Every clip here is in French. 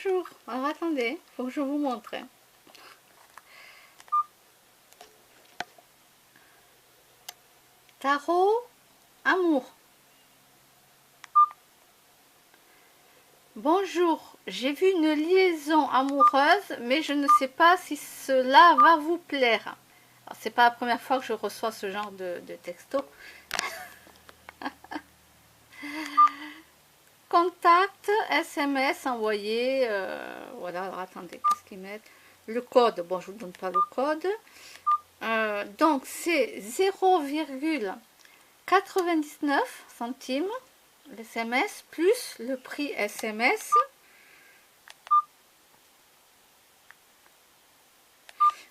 Bonjour. Alors attendez, il faut que je vous montre. Tarot, amour. Bonjour, j'ai vu une liaison amoureuse, mais je ne sais pas si cela va vous plaire. Alors, c'est pas la première fois que je reçois ce genre de texto. Contact, SMS envoyé. Voilà, alors attendez, qu'est-ce qu'ils mettent? Le code, bon, je ne vous donne pas le code. Donc, c'est 0,99 centimes l'SMS plus le prix SMS.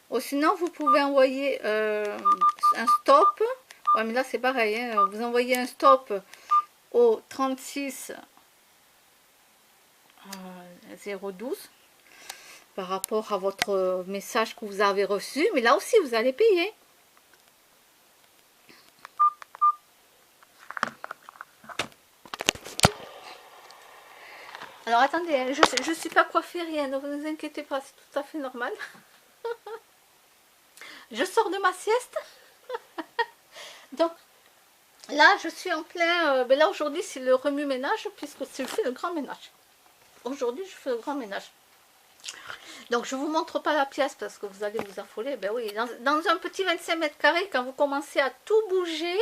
Ou sinon, vous pouvez envoyer un stop. Ouais, mais là, c'est pareil. Hein. Vous envoyez un stop au 36 012 par rapport à votre message que vous avez reçu. Mais là aussi, vous allez payer. Alors, attendez, hein, je ne suis pas coiffée, rien. Ne vous inquiétez pas, c'est tout à fait normal. Je sors de ma sieste. Donc, là, je suis en plein... ben là, aujourd'hui, c'est le remue-ménage, puisque je fais le grand ménage. Aujourd'hui, je fais le grand ménage. Donc, je ne vous montre pas la pièce, parce que vous allez vous affoler. Ben oui, dans un petit 25 mètres carrés, quand vous commencez à tout bouger,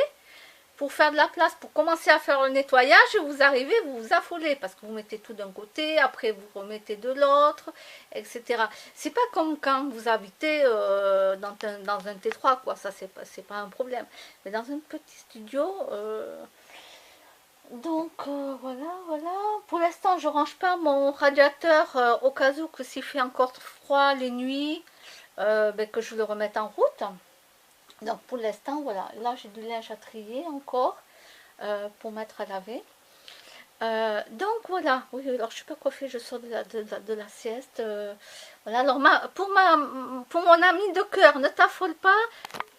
pour faire de la place, pour commencer à faire le nettoyage, vous arrivez, vous vous affolez, parce que vous mettez tout d'un côté, après vous remettez de l'autre, etc. C'est pas comme quand vous habitez dans un T3, quoi, ça c'est pas un problème. Mais dans un petit studio, donc voilà. Pour l'instant, je range pas mon radiateur au cas où que s'il fait encore froid les nuits, ben, que je le remette en route. Donc pour l'instant, voilà, là j'ai du linge à trier encore pour mettre à laver. Donc voilà, oui, alors je suis pas coiffée, je sors de la sieste. Voilà, alors pour mon ami de cœur, ne t'affole pas,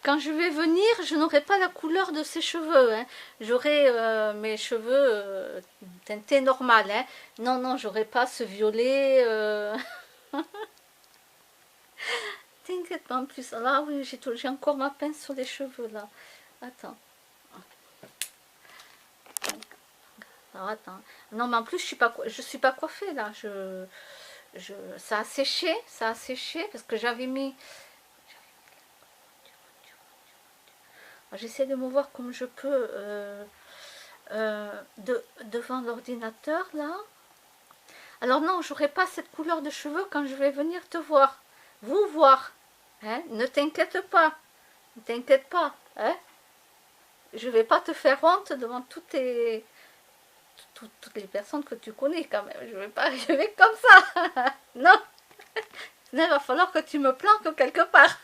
quand je vais venir, je n'aurai pas la couleur de ses cheveux. Hein. J'aurai mes cheveux teintés normal. Hein. Non, j'aurai pas ce violet. T'inquiète pas en plus. Là, oui, j'ai encore ma pince sur les cheveux là. Attends. Alors, attends. Non, mais en plus, je suis pas coiffée là. Ça a séché, parce que j'avais mis. J'essaie de me voir comme je peux devant l'ordinateur là. Alors non, j'aurai pas cette couleur de cheveux quand je vais venir te voir. Vous voir. Hein? Ne t'inquiète pas. Ne t'inquiète pas. Hein? Je vais pas te faire honte devant toutes les personnes que tu connais quand même. Je vais pas arriver comme ça. Non. Il va falloir que tu me planques quelque part.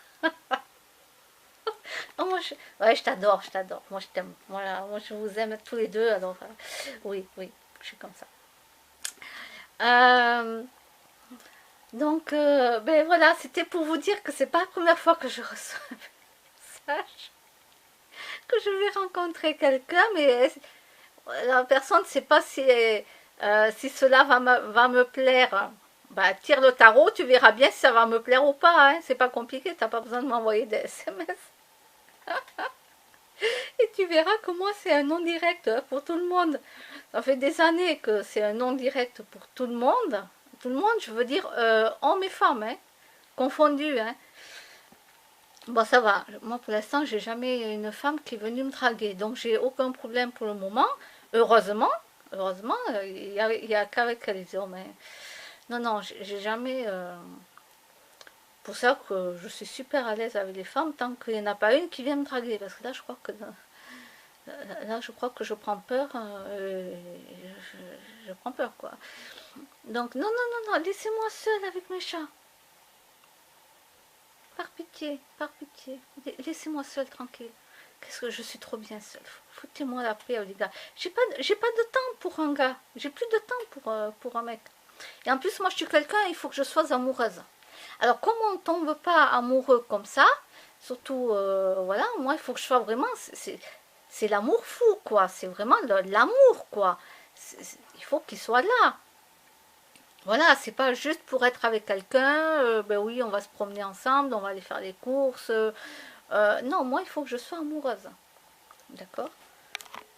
Oh, ouais, je t'adore. Moi, je t'aime. Voilà, moi, je vous aime tous les deux. Alors, oui, je suis comme ça. Donc, ben voilà, c'était pour vous dire que c'est pas la première fois que je reçois un message, que je vais rencontrer quelqu'un, mais la personne ne sait pas si cela va me plaire. Bah, tire le tarot, tu verras bien si ça va me plaire ou pas. Hein. C'est pas compliqué, t'as pas besoin de m'envoyer des SMS. Et tu verras comment c'est un non direct pour tout le monde. Ça fait des années que c'est un non direct pour tout le monde. Tout le monde, je veux dire hommes et femmes, hein, confondus. Hein. Bon, ça va. Moi, pour l'instant, j'ai jamais une femme qui est venue me draguer. Donc, j'ai aucun problème pour le moment. Heureusement, il y a qu'avec les hommes. Hein. Non, j'ai jamais... pour ça que je suis super à l'aise avec les femmes tant qu'il n'y en a pas une qui vient me draguer. Parce que là, je crois que je prends peur. Je prends peur, quoi. Donc, non, laissez-moi seule avec mes chats. Par pitié. Laissez-moi seule, tranquille. Qu'est-ce que je suis trop bien seule. Foutez-moi la paix, les gars. J'ai pas de temps pour un gars. J'ai plus de temps pour un mec. Et en plus, moi, je suis quelqu'un, il faut que je sois amoureuse. Alors, comme on ne tombe pas amoureux comme ça, surtout, voilà, moi, il faut que je sois vraiment... C'est l'amour fou, quoi. C'est vraiment l'amour, quoi. Il faut qu'il soit là. Voilà, c'est pas juste pour être avec quelqu'un, ben oui, on va se promener ensemble, on va aller faire les courses. Non, moi, il faut que je sois amoureuse. D'accord?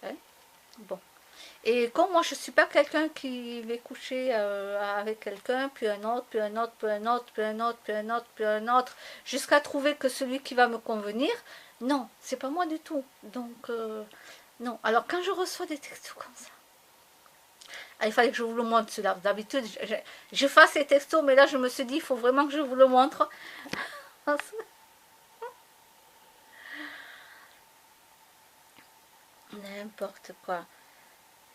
Hein. Bon. Et comme moi, je suis pas quelqu'un qui va coucher avec quelqu'un, puis un autre, puis un autre, puis un autre, puis un autre, puis un autre, puis un autre, jusqu'à trouver que celui qui va me convenir, non, c'est pas moi du tout. Donc, non. Alors, quand je reçois des textos comme ça, ah, il fallait que je vous le montre celui-là. D'habitude, je fasse ces textos, mais là, je me suis dit, il faut vraiment que je vous le montre. N'importe quoi.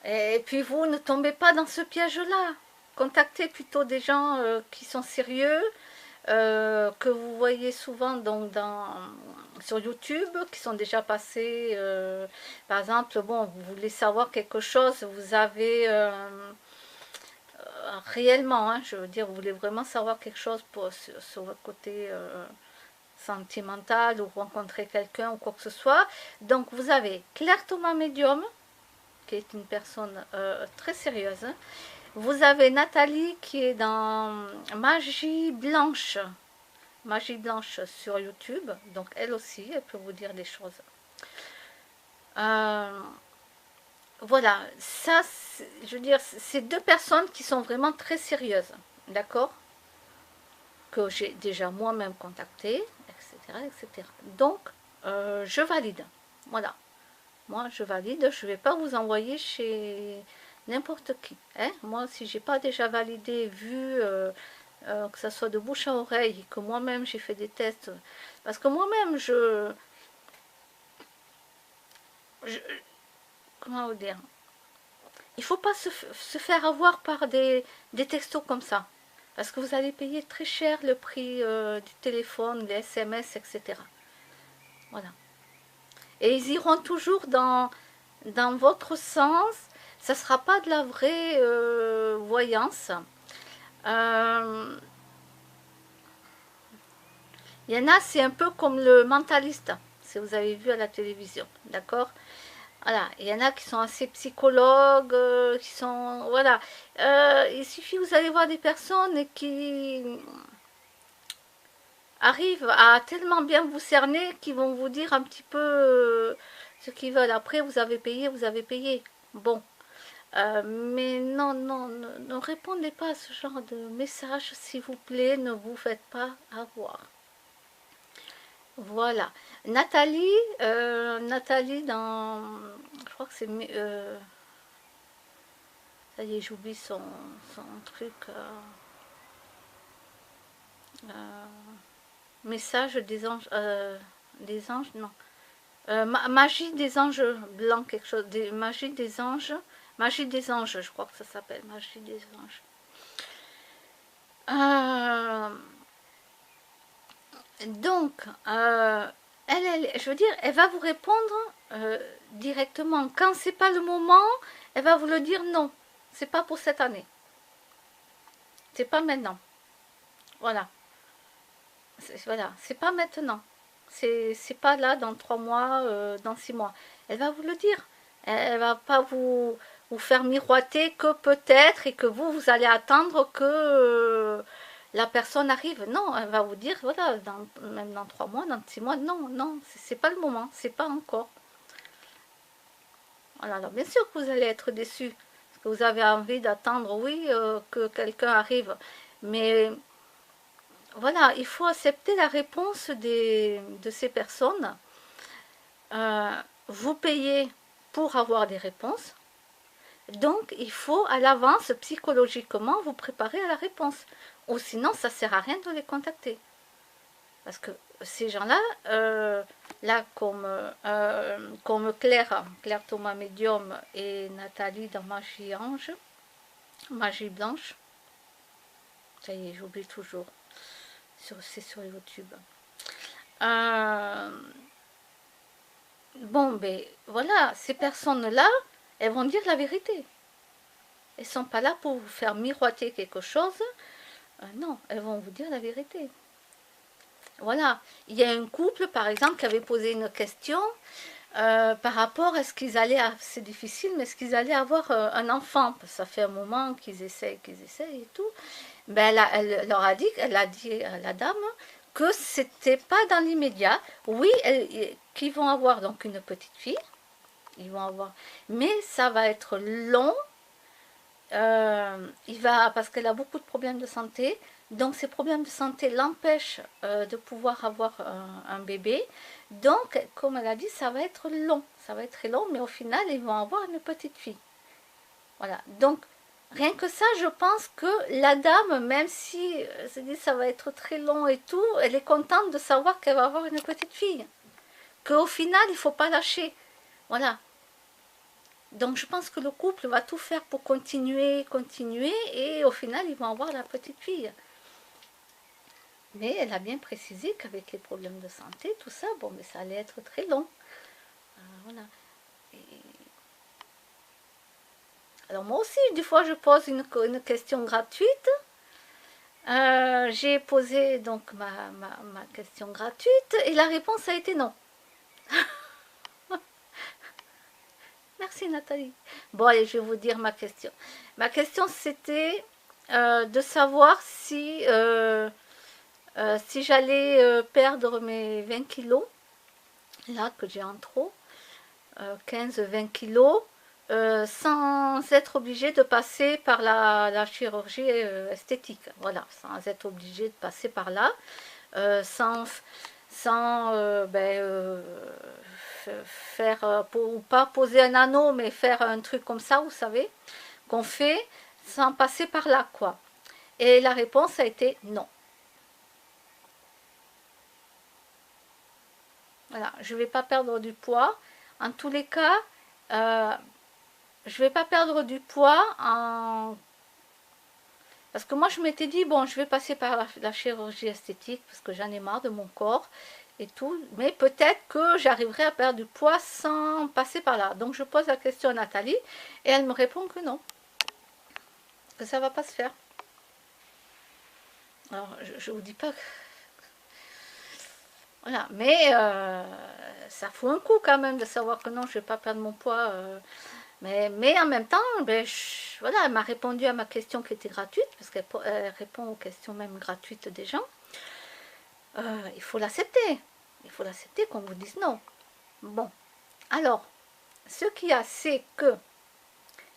Et puis vous, ne tombez pas dans ce piège-là. Contactez plutôt des gens qui sont sérieux, que vous voyez souvent donc sur YouTube, qui sont déjà passés. Par exemple, bon, vous voulez savoir quelque chose, vous avez réellement, hein, je veux dire, vous voulez vraiment savoir quelque chose sur votre côté sentimental ou rencontrer quelqu'un ou quoi que ce soit. Donc vous avez Claire Thomas Medium, qui est une personne très sérieuse. Vous avez Nathalie qui est dans Magie Blanche. Magie Blanche sur YouTube. Donc elle aussi, elle peut vous dire des choses. Euh, voilà, ça, je veux dire, c'est deux personnes qui sont vraiment très sérieuses. D'accord? Que j'ai déjà moi-même contacté, etc., etc. Donc, je valide. Voilà. Moi, je valide. Je ne vais pas vous envoyer chez n'importe qui. Hein. Moi, si j'ai pas déjà validé, vu que ça soit de bouche à oreille, que moi-même j'ai fait des tests, parce que moi-même, je comment vous dire, il faut pas se faire avoir par des textos comme ça. Parce que vous allez payer très cher le prix du téléphone, les SMS, etc. Voilà. Et ils iront toujours dans votre sens. Ça ne sera pas de la vraie voyance. Euh, Il y en a, c'est un peu comme le mentaliste, si vous avez vu à la télévision. D'accord? Voilà, il y en a qui sont assez psychologues, qui sont... Voilà. Il suffit, vous allez voir des personnes qui arrivent à tellement bien vous cerner qu'ils vont vous dire un petit peu ce qu'ils veulent. Après, vous avez payé, vous avez payé. Bon. Mais non, non, ne répondez pas à ce genre de message, s'il vous plaît, ne vous faites pas avoir. Voilà. Nathalie, Nathalie dans... Je crois que c'est... ça y est, j'oublie son truc. Euh, message des anges, non. Magie des anges blancs, quelque chose. Magie des anges. Magie des anges, je crois que ça s'appelle. Magie des anges. Euh, donc, je veux dire, elle va vous répondre directement. Quand c'est pas le moment, elle va vous le dire non. C'est pas pour cette année. C'est pas maintenant. Voilà. Voilà. C'est pas maintenant. C'est pas là dans 3 mois, dans 6 mois. Elle va vous le dire. Elle va pas vous faire miroiter que peut-être et que vous allez attendre que la personne arrive. Non, elle va vous dire, voilà, même dans 3 mois, dans 6 mois, non, non, c'est pas le moment, c'est pas encore. Voilà, alors bien sûr que vous allez être déçu, parce que vous avez envie d'attendre, oui, que quelqu'un arrive. Mais voilà, il faut accepter la réponse de ces personnes. Euh, vous payez pour avoir des réponses. Donc, il faut à l'avance, psychologiquement, vous préparer à la réponse. Ou sinon, ça ne sert à rien de les contacter. Parce que ces gens-là, là, comme Claire, Claire Thomas Medium et Nathalie dans Magie Ange, Magie Blanche, ça y est, j'oublie toujours, c'est sur YouTube. Euh, bon, ben voilà, ces personnes-là, elles vont dire la vérité. Elles ne sont pas là pour vous faire miroiter quelque chose. Non, elles vont vous dire la vérité. Voilà. Il y a un couple, par exemple, qui avait posé une question. par rapport à ce qu'ils allaient, c'est difficile, mais est-ce qu'ils allaient avoir un enfant, parce que ça fait un moment qu'ils essayent et tout. Ben elle leur a dit, elle a dit à la dame que c'était pas dans l'immédiat. Oui, qu'ils vont avoir donc une petite fille, ils vont avoir, mais ça va être long. Parce qu'elle a beaucoup de problèmes de santé, donc ces problèmes de santé l'empêchent de pouvoir avoir un bébé. Donc, comme elle a dit, ça va être long, ça va être très long, mais au final, ils vont avoir une petite fille. Voilà. Donc, rien que ça, je pense que la dame, même si elle se dit ça va être très long et tout, elle est contente de savoir qu'elle va avoir une petite fille. Qu'au final, il ne faut pas lâcher. Voilà. Donc je pense que le couple va tout faire pour continuer, continuer, et au final, ils vont avoir la petite fille. Mais elle a bien précisé qu'avec les problèmes de santé, tout ça, bon, mais ça allait être très long. Voilà. Et alors moi aussi, des fois, je pose une question gratuite. J'ai posé donc ma question gratuite et la réponse a été non. Merci Nathalie. Bon, allez, je vais vous dire ma question. Ma question, c'était de savoir si j'allais perdre mes 20 kilos, là que j'ai en trop, 15-20 kilos, sans être obligée de passer par la chirurgie esthétique. Voilà, sans être obligée de passer par là, sans faire, ou pas poser un anneau, mais faire un truc comme ça, vous savez, qu'on fait sans passer par là, quoi. Et la réponse a été non. Voilà, je ne vais pas perdre du poids. En tous les cas, je ne vais pas perdre du poids parce que moi je m'étais dit, bon, je vais passer par la chirurgie esthétique parce que j'en ai marre de mon corps et tout, mais peut-être que j'arriverai à perdre du poids sans passer par là. Donc je pose la question à Nathalie et elle me répond que non, que ça ne va pas se faire. Alors je ne vous dis pas que... Voilà, mais ça fout un coup quand même de savoir que non, je ne vais pas perdre mon poids. Mais en même temps, voilà, elle m'a répondu à ma question qui était gratuite, parce qu'elle répond aux questions même gratuites des gens. Il faut l'accepter. Il faut l'accepter qu'on vous dise non. Bon, alors, ce qu'il y a, c'est que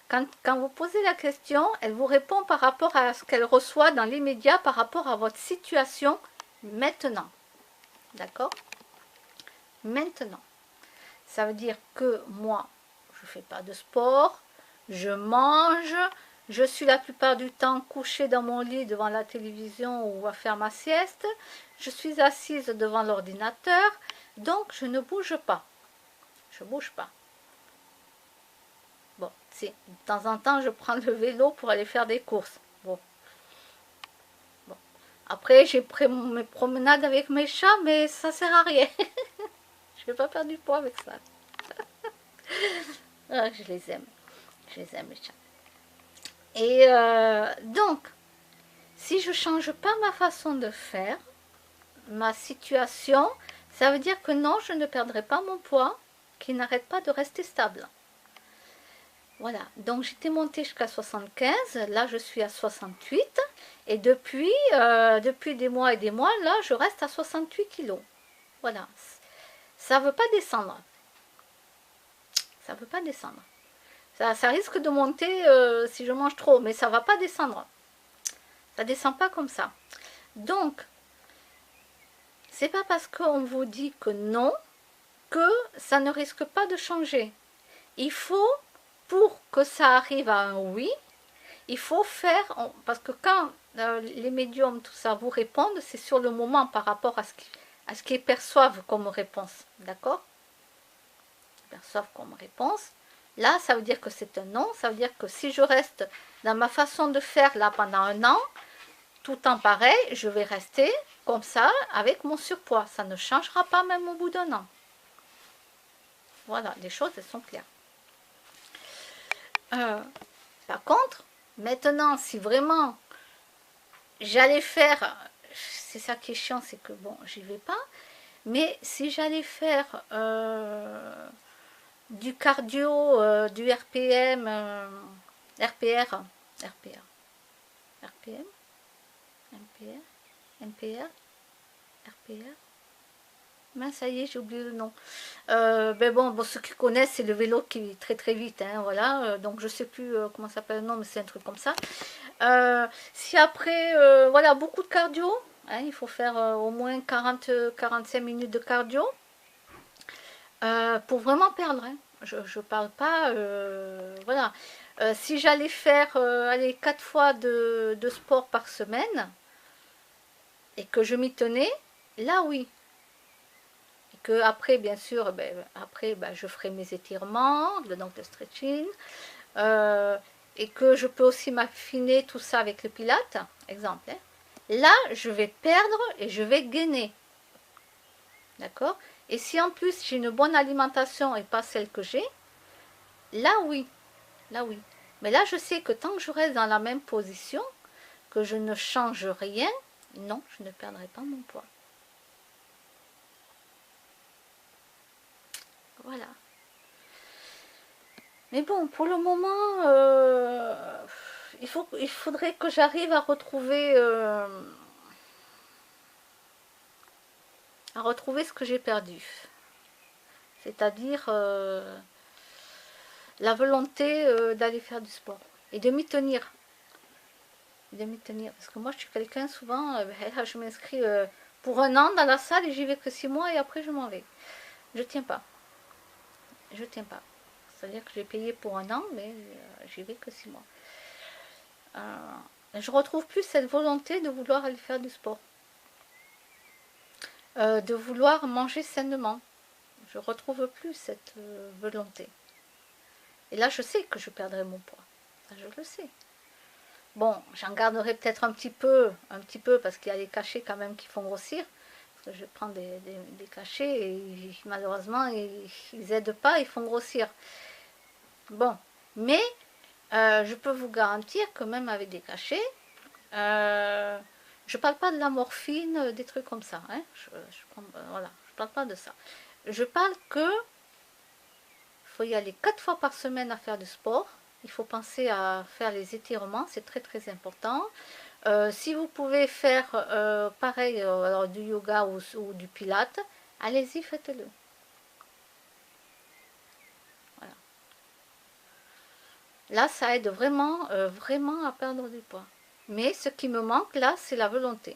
quand vous posez la question, elle vous répond par rapport à ce qu'elle reçoit dans l'immédiat, par rapport à votre situation maintenant. D'accord? Maintenant. Ça veut dire que moi, je ne fais pas de sport, je mange, je suis la plupart du temps couchée dans mon lit devant la télévision ou à faire ma sieste, je suis assise devant l'ordinateur, donc je ne bouge pas. Je ne bouge pas. Bon, si, de temps en temps, je prends le vélo pour aller faire des courses. Bon. Bon. Après, j'ai pris mes promenades avec mes chats, mais ça sert à rien. Je ne vais pas perdre du poids avec ça. Ah, je les aime. Je les aime, les chats. Et donc, si je ne change pas ma façon de faire, ma situation, ça veut dire que non, je ne perdrai pas mon poids, qui n'arrête pas de rester stable. Voilà, donc j'étais montée jusqu'à 75, là je suis à 68, et depuis des mois et des mois, là je reste à 68 kilos. Voilà, ça ne veut pas descendre. Ça ne veut pas descendre. Ça risque de monter si je mange trop, mais ça ne va pas descendre. Ça ne descend pas comme ça. Donc, c'est pas parce qu'on vous dit que non, que ça ne risque pas de changer. Il faut, pour que ça arrive à un oui, il faut faire, parce que quand les médiums, tout ça, vous répondent, c'est sur le moment par rapport à ce qu'ils perçoivent comme réponse. D'accord? Ils perçoivent comme réponse. Là, ça veut dire que c'est un non. Ça veut dire que si je reste dans ma façon de faire là pendant un an, tout en pareil, je vais rester comme ça avec mon surpoids. Ça ne changera pas même au bout d'un an. Voilà, les choses elles sont claires. Par contre, maintenant, si vraiment j'allais faire, c'est ça qui est chiant, c'est que bon, j'y vais pas, mais si j'allais faire du cardio, du RPM, RPR, RPR, RPM, MPR, MPR, RPR. Mince, ça y est, j'ai oublié le nom. Ben bon, ceux qui connaissent, c'est le vélo qui est très très vite, hein, voilà. Donc je sais plus comment ça s'appelle le nom, mais c'est un truc comme ça. Si après, voilà, beaucoup de cardio, hein, il faut faire au moins 40-45 minutes de cardio pour vraiment perdre. Hein. Je parle pas, voilà. Si j'allais faire allez, 4 fois de sport par semaine et que je m'y tenais, là oui. Et que après, bien sûr, ben, après, ben, je ferai mes étirements, donc le stretching, euh, et que je peux aussi m'affiner tout ça avec le pilate, exemple. Hein. Là, je vais perdre et je vais gainer. D'accord. Et si en plus j'ai une bonne alimentation et pas celle que j'ai, là oui, là oui. Mais là, je sais que tant que je reste dans la même position, que je ne change rien, non, je ne perdrai pas mon poids. Voilà. Mais bon, pour le moment, il faudrait que j'arrive à retrouver ce que j'ai perdu. C'est-à-dire la volonté d'aller faire du sport et de m'y tenir. De m'y tenir. Parce que moi, je suis quelqu'un, souvent, je m'inscris pour un an dans la salle et j'y vais que 6 mois et après je m'en vais. Je tiens pas. Je tiens pas. C'est-à-dire que j'ai payé pour un an, mais j'y vais que 6 mois. Je retrouve plus cette volonté de vouloir aller faire du sport. De vouloir manger sainement. Je retrouve plus cette volonté. Et là, je sais que je perdrai mon poids. Ça, je le sais. Bon, j'en garderai peut-être un petit peu, parce qu'il y a les cachets quand même qui font grossir. Parce que je prends des cachets et malheureusement, ils aident pas, ils font grossir. Bon, mais je peux vous garantir que même avec des cachets, je parle pas de la morphine, des trucs comme ça. Hein. Voilà, je parle pas de ça. Je parle que faut y aller 4 fois par semaine à faire du sport. Il faut penser à faire les étirements, c'est très très important. Si vous pouvez faire pareil, alors du yoga ou du pilate, allez-y, faites-le. Voilà. Là, ça aide vraiment, vraiment à perdre du poids. Mais ce qui me manque là, c'est la volonté.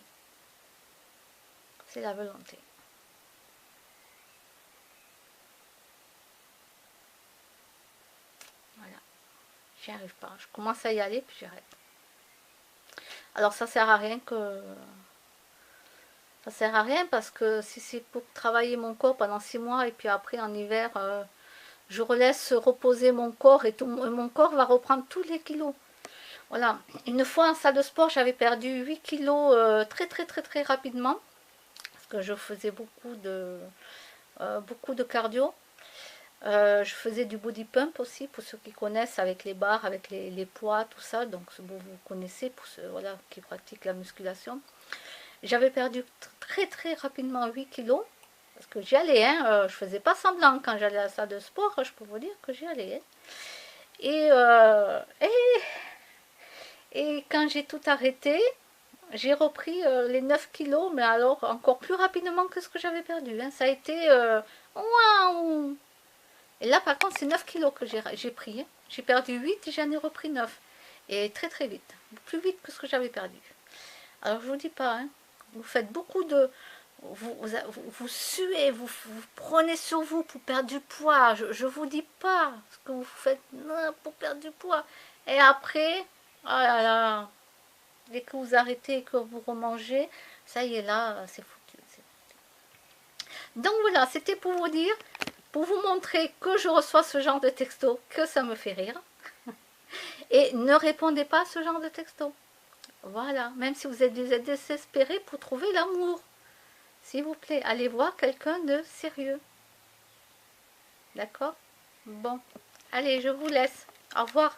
C'est la volonté. Voilà. J'y arrive pas. Je commence à y aller, puis j'arrête. Alors ça sert à rien que... Ça sert à rien parce que si c'est pour travailler mon corps pendant 6 mois et puis après en hiver, je relaisse reposer mon corps et mon corps va reprendre tous les kilos. Voilà. Une fois en salle de sport, j'avais perdu 8 kilos très très très très rapidement parce que je faisais beaucoup de cardio. Je faisais du body pump aussi, pour ceux qui connaissent, avec les barres, avec les poids, tout ça. Donc vous connaissez, pour ceux voilà, qui pratiquent la musculation. J'avais perdu très très rapidement 8 kilos. Parce que j'y allais, hein, je faisais pas semblant quand j'allais à la salle de sport, je peux vous dire que j'y allais. Hein. Et quand j'ai tout arrêté, j'ai repris les 9 kilos, mais alors encore plus rapidement que ce que j'avais perdu. Hein. Ça a été waouh. Et là, par contre, c'est 9 kilos que j'ai pris. Hein. J'ai perdu 8 et j'en ai repris 9. Et très très vite. Plus vite que ce que j'avais perdu. Alors, je vous dis pas, hein, vous faites beaucoup de... Vous suez, vous prenez sur vous pour perdre du poids. Je vous dis pas ce que vous faites pour perdre du poids. Et après, oh là là, dès que vous arrêtez et que vous remangez, ça y est là, c'est foutu. Donc voilà, c'était pour vous dire, pour vous montrer que je reçois ce genre de texto, que ça me fait rire. Et ne répondez pas à ce genre de texto. Voilà, même si vous êtes désespéré pour trouver l'amour. S'il vous plaît, allez voir quelqu'un de sérieux. D'accord? Bon. Allez, je vous laisse. Au revoir.